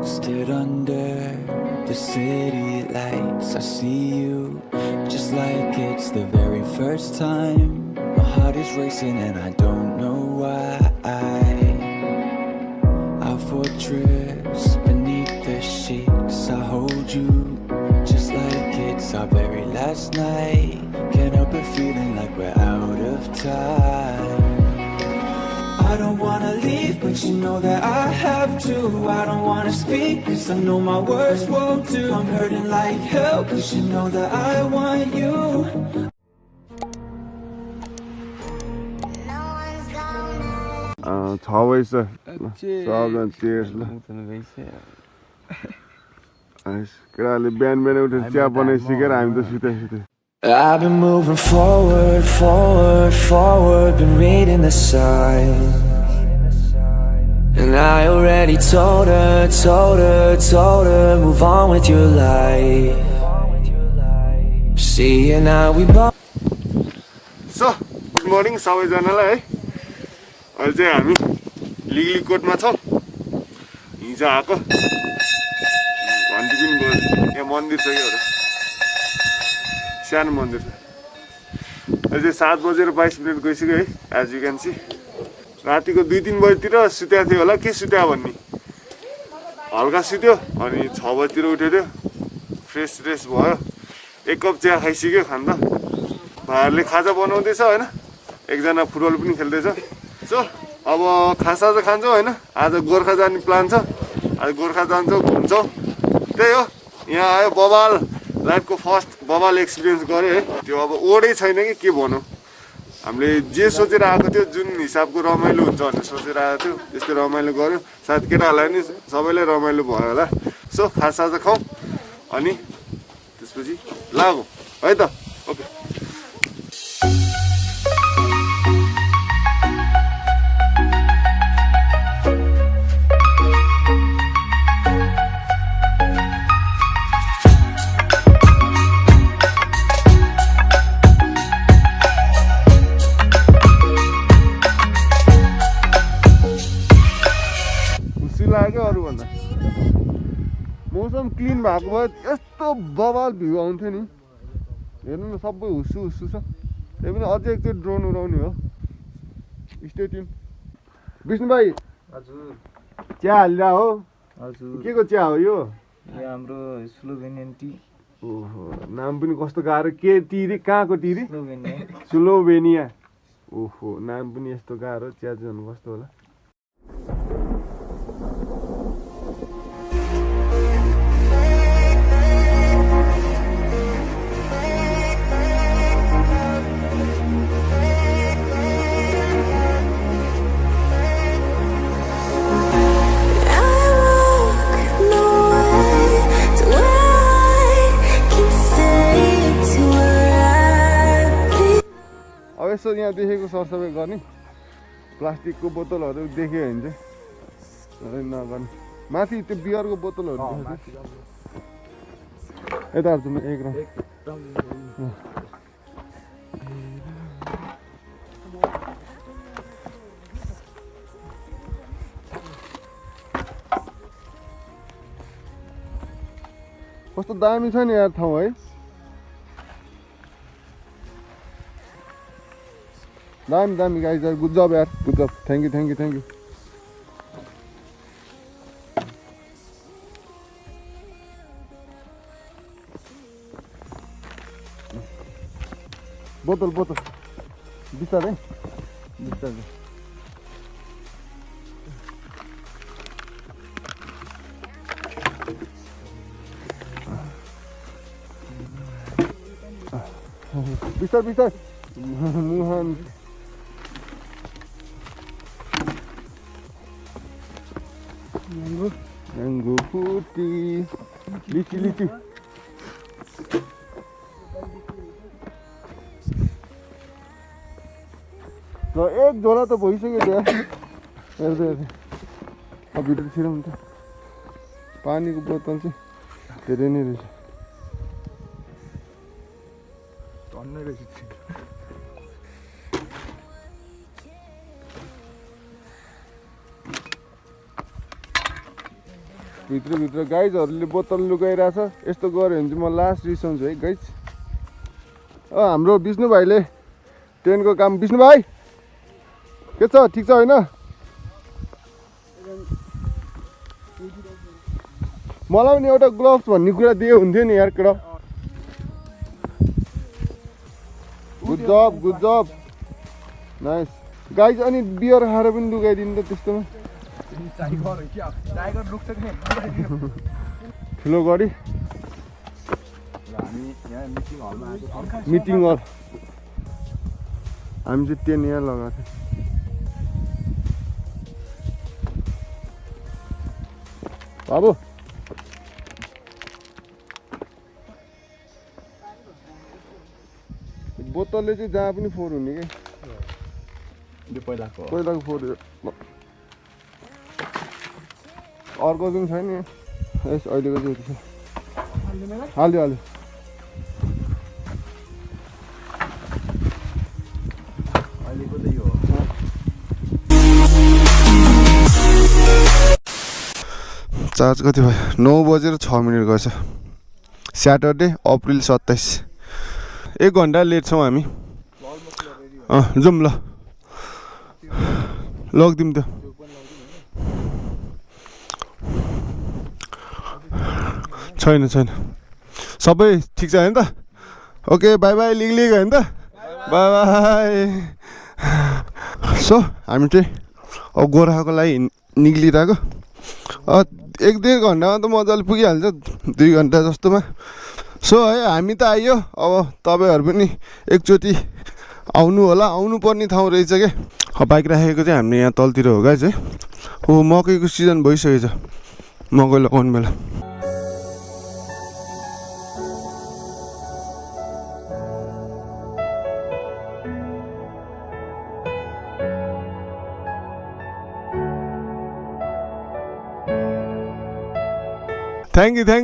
Stood under the city lights, I see you just like it's the very first time. My heart is racing and I don't know why. Our fortress beneath the sheets, I hold you just like it's our very last night. Can't help but feeling like we're out of time. I don't wanna leave, but you know that I have to. I don't wanna speak, cause I know my words won't do. I'm hurting like hell, cause you know that I want you. It's always a southern cheers. I've been moving forward, forward, forward. Been reading the signs, and I already told her, move on with your life. Seeing how we both. So, good morning, सबैजनालाई है। अहिले चाहिँ हामी legally कोर्टमा छौँ। हिजो आएको घन्टी पनि गयो। यहाँ मन्दिर छ के एउटा सानो मन्दिर छ। अहिले चाहिँ 7:22 गइसक्यो है। एज यु क्यान सी रातिको 2-3 बजेतिर सुत्या थियो होला। के सुत्या भन्ने हल्का सुत्यो अनि 6 बजेतिर उठ्यो थियो। फ्रेस भयो। एक कप चिया खाइसक्यो खान्दा। भाइहरूले खाजा बनाउँदैछ हैन। एकजना फुटबल पनि खेल्दैछ। सो अब खाजा खान्छौँ हैन। आज गोर्खा जाने प्लान छ। आज गोर्खा जान्छौँ, घुम्छौँ। त्यही हो। यहाँ आयो बबाल लाइफको फर्स्ट बबाल एक्सपिरियन्स गरे है। त्यो अब ओडै छैन के भनौँ। हामीले जे सोचेर आएको थियो जुन हिसाबको रमाइलो हुन्छ भनेर सोचेर आएको थियो त्यस्तै रमाइलो गर्यो। सायद केटाहरूलाई नि सबैलाई रमाइलो भयो होला। सो खाजा खाउँ अनि त्यसपछि लागौँ है त। ओके। मौसम क्लिन भएको भए यस्तो बवाल भ्यू आउँथ्यो नि। हेर्नु न सबै हुस्सु छ। त्यही पनि अझै एकचोटि ड्रोन उडाउने हो। Stay tune. विष्णु भाइ हजुर चिया हालिरा हो। हजुर के को चिया हो यो? यो हाम्रो स्लोभेनियन टी। ओहो नाम पनि कस्तो गाह्रो। के टी रे कहाँको टी रे? स्लोभेनिया। ओहो नाम पनि यस्तो गाह्रो। चिया चाहिँ कस्तो होला। यसो यहाँ देखेको सरसफाइ गर्ने प्लास्टिकको बोतलहरू देख्यो भने चाहिँ नगर्ने। माथि त्यो बियरको बोतलहरू यता हाल्छु म एक राउन्ड। कस्तो दामी छ नि यार ठाउँ है। दामी guys, good job यार, good job. Thank you. बोतल बिस्तारै बिस्तारै मुहान Mango putih, lici. ल एक झोला त भइसक्यो त्यहाँ। हेर्दै अब भित्रतिर हुन्छ। पानीको बोतल चाहिँ धेरै नै रहेछ। टन्नै रहेछ। भित्र गाइजहरूले बोतल लुकाइरहेछ यस्तो गऱ्यो भने चाहिँ म लास्ट रिसाउँछु है गाइज हाम्रो विष्णु भाइले ट्रेनको काम विष्णु भाइ के छ ठिक छ होइन मलाई पनि एउटा ग्लोभ्स भन्ने कुरा दिए हुन्थ्यो नि यार केटा गुड जब नाइस गाइज अनि बियर खाएर पनि लुगाइदिनु त त्यस्तोमा ठुलो गाडी मिटिङ हल हामी चाहिँ टेन यहाँ लगाएको थियौँ बाबु बोतलले चाहिँ जहाँ पनि फोहोर हुने क्या पहिलाको फोहोर अर्को चाहिँ छैन यस अहिलेको चाहिँ हाल्यो चार्ज कति भयो 9:06 गएछ स्याटरडे अप्रिल 27 1 घन्टा लेट छौँ हामी जाउँ ल लगिदिउँ त छैन सबै ठिक छ होइन त ओके बाई बाई लिग होइन त बाई बाई सो हामी चाहिँ अब गोर्खाको लागि निक्लिरहेको 1-1.5 घन्टामा त मजाले पुगिहाल्छ 2 घन्टा जस्तोमा सो है हामी त आइयो अब तपाईँहरू पनि एकचोटि आउनु होला आउनुपर्ने ठाउँ रहेछ क्या बाइक राखेको चाहिँ हामीले यहाँ तलतिर हो गाइज है हो मकैको सिजन भइसकेछ मकै लगाउनु बेला थ्याङ्क यू दाइ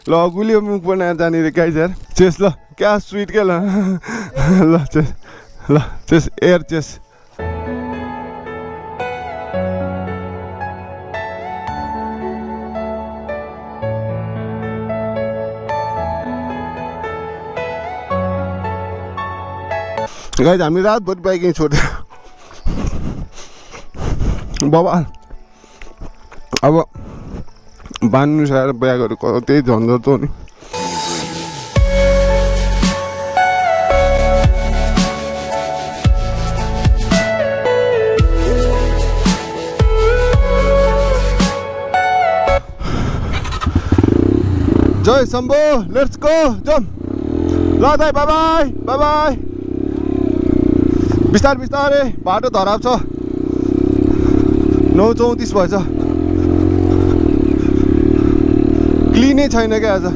ल गुलियो मुख बनाएर जाने रे गाइज यार चेस ल क्या स्विट क्या ल चेस एयर चेस गाइज हामी रातभरि बाइकिङ छोड्यो बाबा अब बान्नु साएर ब्यागहरू त्यही झन्झट हो नि जय शम्भो लेट्स गो जम ल दाइ बाई बाई बिस्तारै बाटो धराप छ 9:34 भएछ क्लिनै छैन क्या आज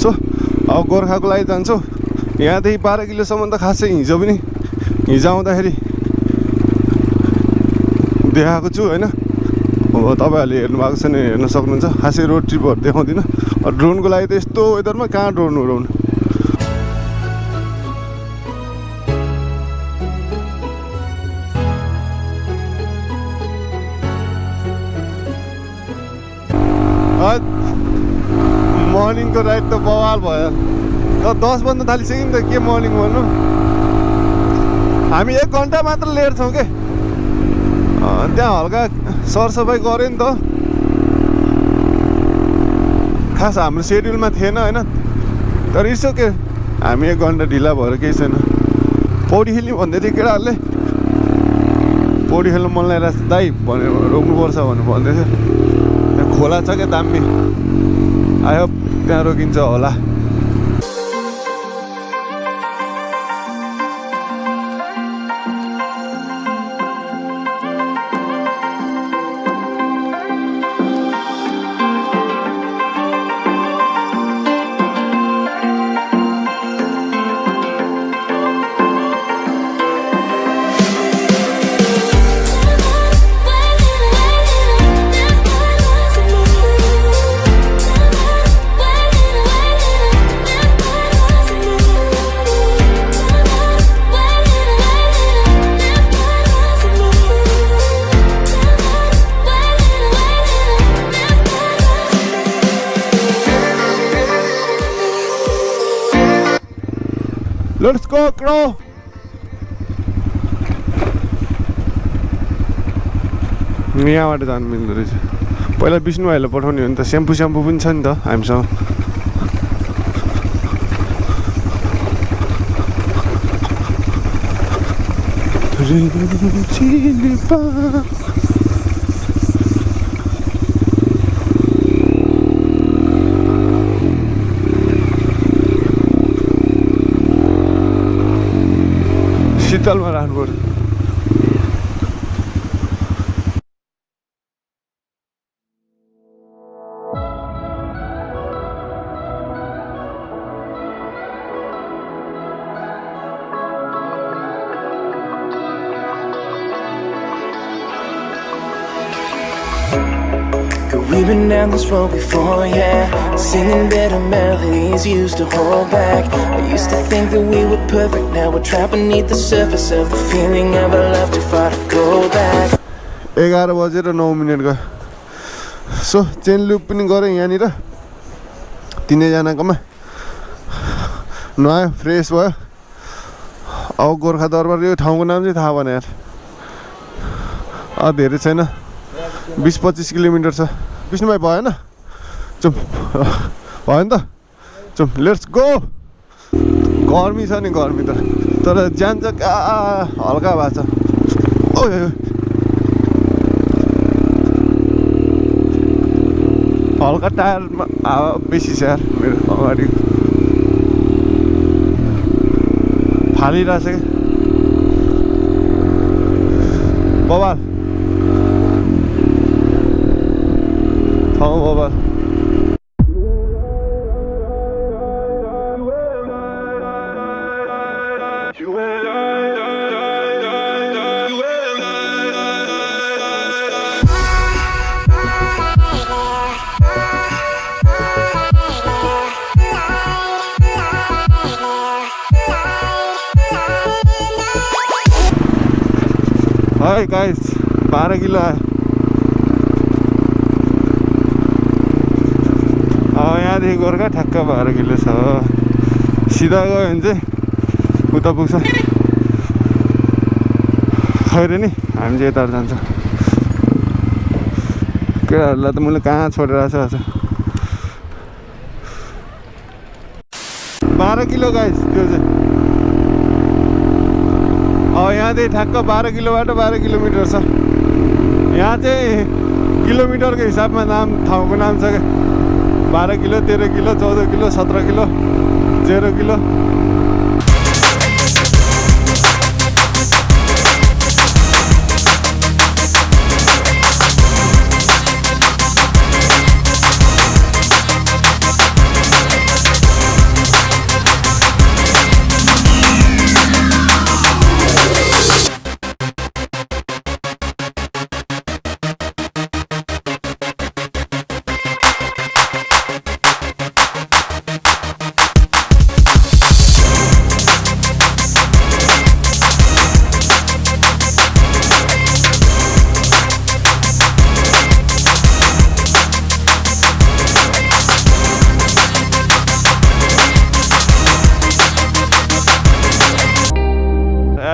सो अब गोर्खाको लागि जान्छौँ यहाँदेखि 12 किलोसम्म त खासै हिजो आउँदाखेरि देखाएको छु होइन अब तपाईँहरूले हेर्नु भएको छैन हेर्न सक्नुहुन्छ खासै रोड ट्रिपहरू देखाउँदिनँ ड्रोनको लागि त यस्तो वेदरमा कहाँ ड्रोन उडाउनु मर्निङको राइड त बवाल भयो त 10 बज्न थालिसक्यो नि त के मर्निङ भन्नु हामी 1 घन्टा मात्र लेट छौँ के त्यहाँ हल्का सरसफाइ गऱ्यो नि त खास हाम्रो सेड्युलमा थिएन होइन तर यसो के हामी 1 घन्टा ढिला भएर केही छैन पौडी खेल्ने भन्दै थियो केटाहरूले पौडी खेल्नु मन लागिरहेको छ दाइ भनेर रोक्नुपर्छ भनेर भन्दै थियो त्यहाँ खोला छ क्या दामी आयो त्यहाँ रोकिन्छ होला Let's go, Crow! यहाँबाट जानु मिल्दो रहेछ पहिला विष्णु भाइलाई पठाउने हो नि त स्याम्पू पनि छ नि त हामीसँग शीतलमा राख्नु पर्छ We've been down this road before, yeah. Singing better melodies used to hold back. I used to think that we were perfect. Now we're trapped beneath the surface of the feeling of our love too far to go back. 11:09 गयो so chain loop पनि गरेँ यहाँनिर तिनैजनाकोमा नुहायो fresh भयो अब गोर्खा दरबार यो ठाउँको नाम चाहिँ थाहा भएन यार धेरै छैन 20-25 किलोमिटर छ विष्णु भाइ भएन चुम भयो नि त चुम लेट्स गो गर्मी छ नि गर्मी त तर जान्छ हल्का भएको छ ओ हल्का टायरमा हावा बेसी छ यार मेरो अगाडि फालिरहेछ क्या बबाल ठाउँ बबाल Hi guys, 12 किलो आयो यहाँदेखि गोर्खा ठ्याक्क 12 किलो छ सिधा गयो भने चाहिँ उता पुग्छ खैरेनी हामी चाहिँ यता जान्छ केटाहरूलाई त मैले कहाँ छोडेर आएको छु आज 12 किलो गाइस त्यो चाहिँ यहाँदेखि ठ्याक्क 12 किलोबाट 12 किलोमिटर छ यहाँ चाहिँ किलोमिटरको हिसाबमा नाम ठाउँको नाम छ क्या 12 kilo 13 kilo 14 kilo 17 kilo 0 kilo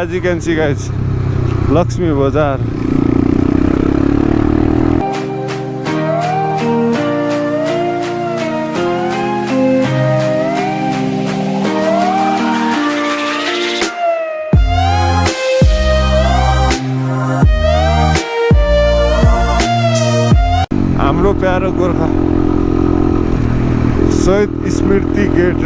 As you can see guys, Lakshmi Bazaar. हाम्रो प्यारो गोर्खा शहीद स्मृति गेट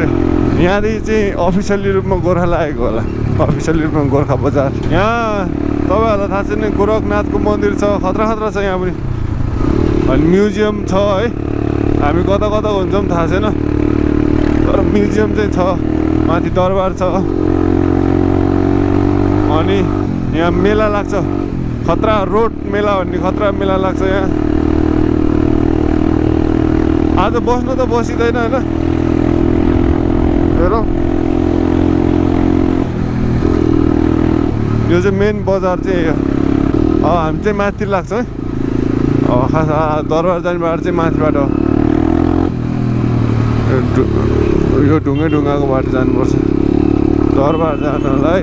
यहाँदेखि चाहिँ अफिसियली रूपमा गोर्खा लागेको होला अफिसियली रूपमा गोर्खा बजार यहाँ तपाईँहरूलाई थाहा छैन गोरखनाथको मन्दिर छ खतरा छ यहाँ पनि अनि म्युजियम छ है हामी कता हुन्छौँ थाहा छैन तर म्युजियम चाहिँ छ माथि दरबार छ अनि यहाँ मेला लाग्छ खतरा रोड मेला भन्ने खतरा मेला लाग्छ यहाँ आज बस्नु त बसिँदैन होइन हेरौँ यो चाहिँ मेन बजार चाहिँ हामी चाहिँ माथि लाग्छ है खास दरबार जाने बाटो चाहिँ माथिबाट यो ढुङ्गाको बाटो जानुपर्छ दरबार जानलाई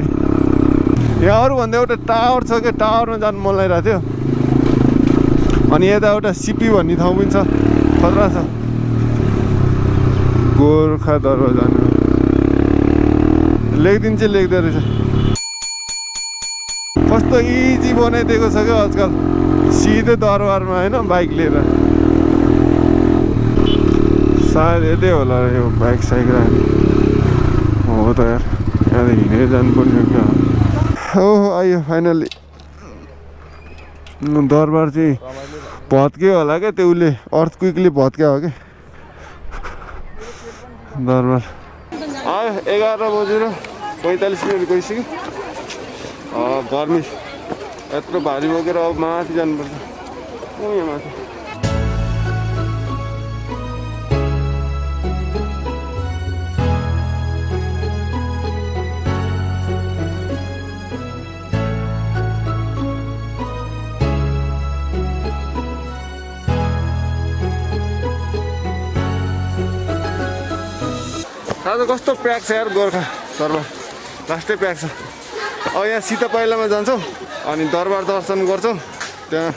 यहाँ अरूभन्दा एउटा टावर छ क्या टावरमा जानु मन लागिरहेको थियो अनि यता एउटा सिपी भन्ने ठाउँ पनि छ खतरा छ गोर्खा दरबार जानु लेखिदिन्छ लेख्दो रहेछ कस्तो इजी बनाइदिएको छ क्या आजकल सिधै दरबारमा होइन बाइक लिएर सायद यतै होला यो बाइक साइक राख्ने हो त यार यहाँ हिँडेर जानुपर्ने क्या ओहो आयो फाइनली दरबार चाहिँ भत्क्यो होला क्या त्यो उसले अर्थक्विकले भत्क्या हो क्या दरबार आयो 11:45 गइसक्यो गर्मी यत्रो भारी बोकेर अब माथि जानुपर्छ यहाँ माथि आज कस्तो प्याक छ यार गोर्खा दरबार लास्टै प्याक छ अब यहाँ सीता पहिलामा जान्छौँ अनि दरबार दर्शन गर्छौँ त्यहाँ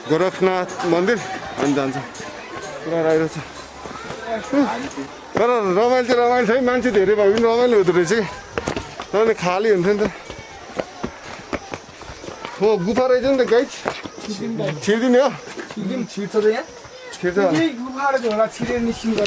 गोरखनाथ मन्दिर अनि जान्छौँ पुरा राम्रो छ तर रमाइलो चाहिँ रमाइलो छ है मान्छे धेरै भयो पनि रमाइलो हुँदो रहेछ कि तर खाली हुन्थ्यो नि त हो गुफा रहेछ नि त गाइड छिर्दिने हो छिर्छ त यहाँ छिर्छ गुफा छिरेर निस्किनु त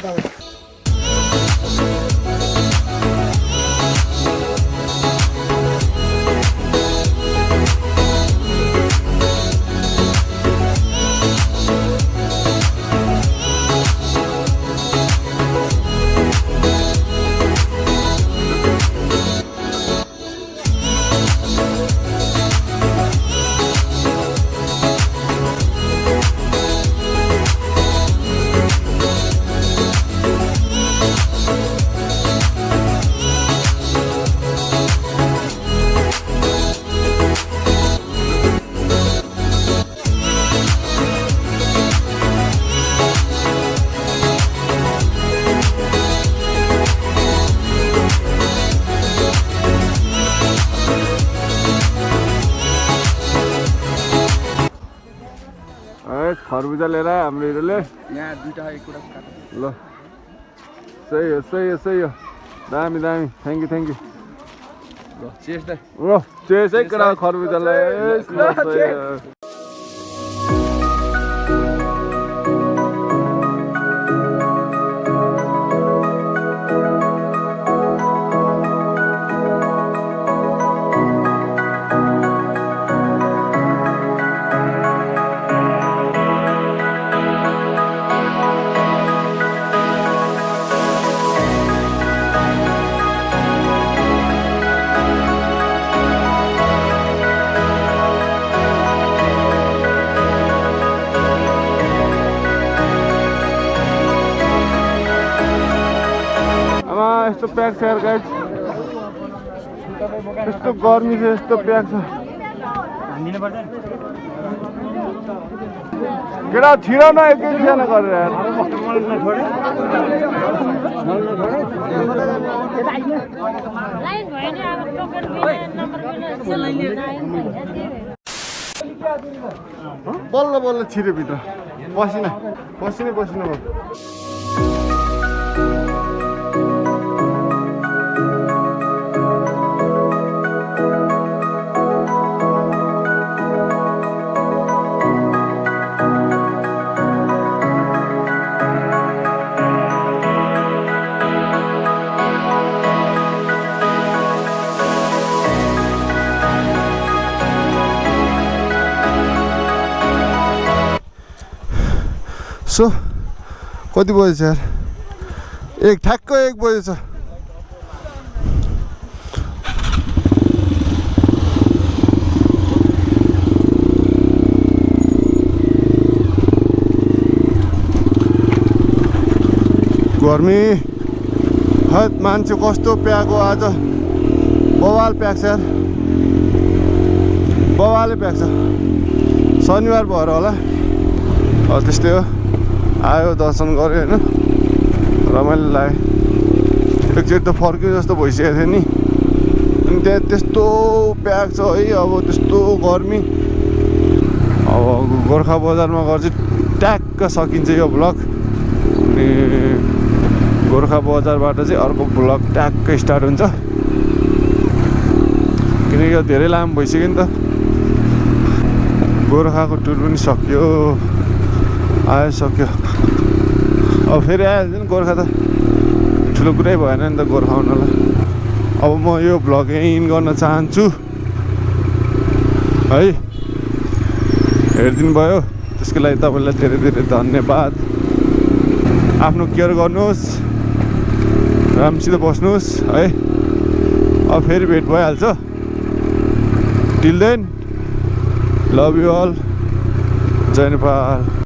खरबुजा लिएर हाम्रो हिरोले यहाँ दुईटा ल सही हो दामी थ्याङ्क यू ल चेस है कडा खरबुजालाई यस्तो प्याक छ यार गाइड यस्तो गर्मी छ यस्तो प्याक छ केटा छिरा न एकैजना गरेर यार बल्ल छिरे भित्र पसिना भयो सो कति बजेछ यार ठ्याक्क 1 बजेछ गर्मी हत मान्छे कस्तो प्याक हो आज बवाल प्याक छ यार बवालै प्याक छ शनिबार भएर होला त्यस्तै हो आयो दर्शन गऱ्यो होइन रमाइलो लाग्यो एकचोटि त फर्क्यो जस्तो भइसकेको थियो नि अनि त्यहाँ त्यस्तो प्याक छ है अब त्यस्तो गर्मी अब गोर्खा बजारमा गएर चाहिँ ट्याक्क सकिन्छ यो भ्लग अनि गोर्खा बजारबाट चाहिँ अर्को भ्लग ट्याक्क स्टार्ट हुन्छ किनकि यो धेरै लामो भइसक्यो नि त गोर्खाको टुर पनि सक्यो आइसक्यो अब फेरि आइहाल्छ नि गोर्खा त ठुलो कुरै भएन नि त गोर्खा आउनलाई अब म यो भ्लग यहीँ इन गर्न चाहन्छु है हेरिदिनु भयो त्यसको लागि तपाईँलाई धेरै धेरै धन्यवाद आफ्नो केयर गर्नुहोस् राम्रोसित बस्नुहोस् है अब फेरि भेट भइहाल्छ till then love you all जय नेपाल